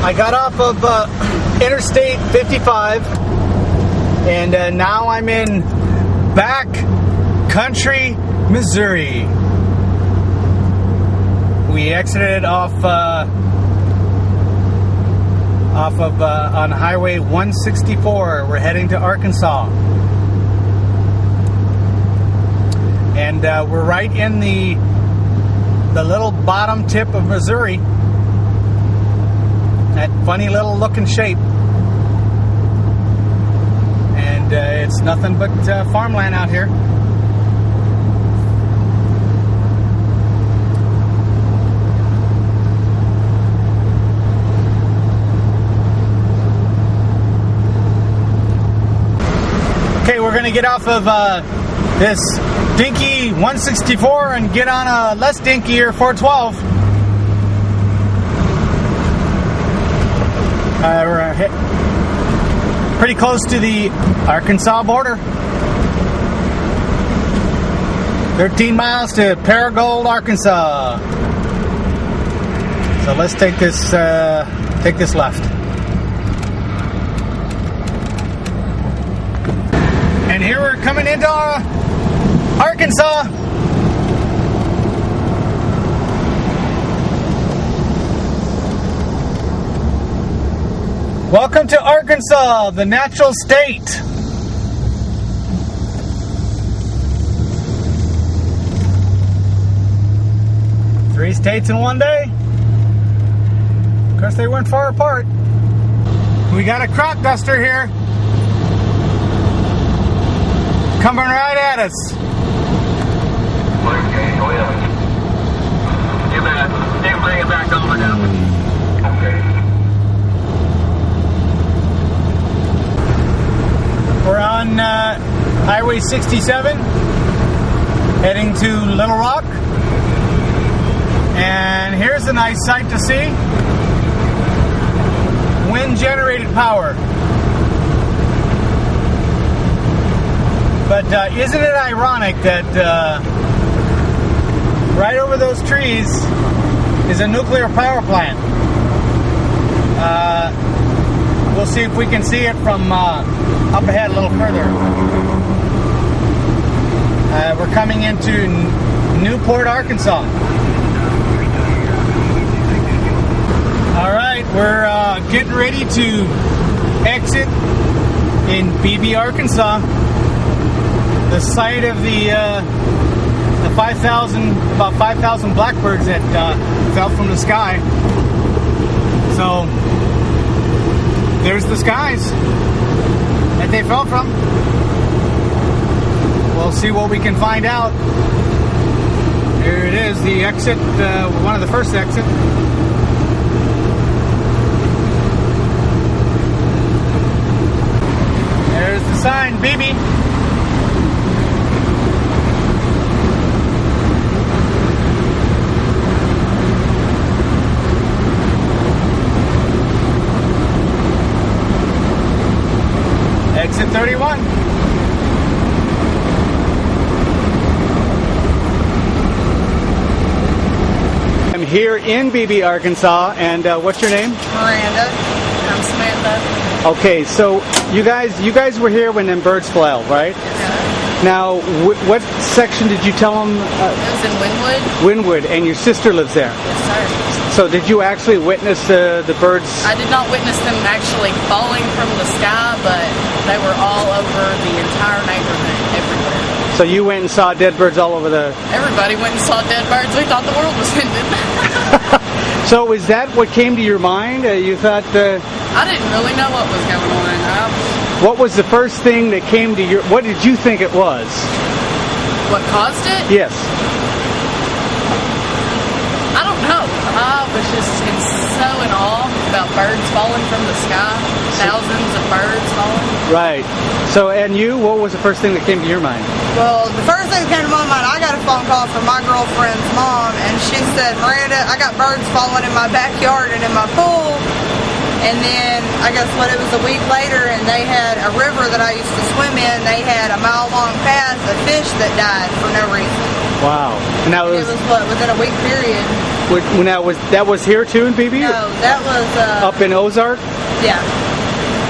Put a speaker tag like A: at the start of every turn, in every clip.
A: I got off of Interstate 55, and now I'm in back country, Missouri. We exited off of on Highway 164. We're heading to Arkansas, and we're right in the little bottom tip of Missouri. That funny little looking shape, and it's nothing but farmland out here. Okay, we're gonna get off of this dinky 164 and get on a less dinkier 412. We're pretty close to the Arkansas border. 13 miles to Paragould, Arkansas. So let's take this left. And here we're coming into Arkansas. Welcome to Arkansas, the natural state. Three states in one day. Of course, they weren't far apart. We got a crock duster here, coming right at us.
B: Okay, go ahead. You better bring it back over now. Okay.
A: We're on Highway 67, heading to Little Rock. And here's a nice sight to see. Wind-generated power. But isn't it ironic that right over those trees is a nuclear power plant? We'll see if we can see it from up ahead a little further. We're coming into Newport, Arkansas. All right, we're getting ready to exit in Beebe, Arkansas. The site of the 5,000 blackbirds that fell from the sky. So there's the skies that they fell from. We'll see what we can find out. Here it is, the exit, one of the first exits. There's the sign, Beebe. Exit 31. I'm here in Beebe, Arkansas, and what's your name?
C: Miranda. I'm Samantha.
A: Okay, so you guys were here when them birds flew out, right?
C: Yeah.
A: Now, what section did you tell them?
C: It was in Wynwood.
A: Wynwood, and your sister lives there.
C: Yes, sir.
A: So did you actually witness the birds?
C: I did not witness them actually falling from the sky, but they were all over the entire neighborhood, everywhere.
A: So you went and saw dead birds all over the...
C: Everybody went and saw dead birds. We thought the world was ending.
A: So is that what came to your mind? You thought...
C: I didn't really know what was going on.
A: What was the first thing that came to your... What did you think it was?
C: What caused it?
A: Yes.
C: I don't know. I was just so in awe about birds falling from the sky. Thousands of birds falling.
A: Right. So, and you, what was the first thing that came to your mind?
D: Well, the first thing that came to my mind, I got a phone call from my girlfriend's mom, and she said, Miranda, I got birds falling in my backyard and in my pool. And then, I guess it was a week later, and they had a river that I used to swim in. They had a mile-long path of fish that died for no reason.
A: Wow. And that
D: It was what, within a week period.
A: when that was here too in Beebe?
D: No, that was
A: Up in Ozark?
D: yeah.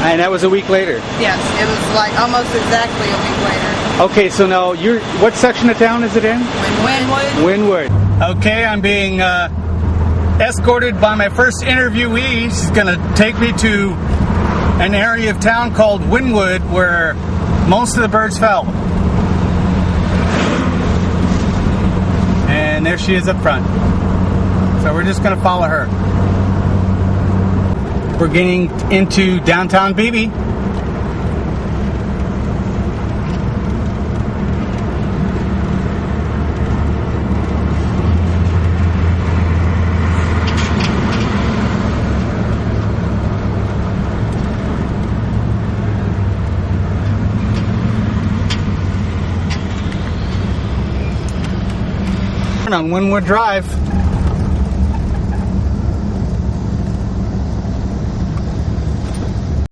A: And that was a week later.
D: Yes, it was like almost exactly a week later.
A: Okay, so now what section of town is it in?
D: Winwood.
A: Winwood. Okay, I'm being escorted by my first interviewee. She's going to take me to an area of town called Winwood where most of the birds fell. And there she is up front. So we're just going to follow her. We're getting into downtown Beebe. On Winwood Drive.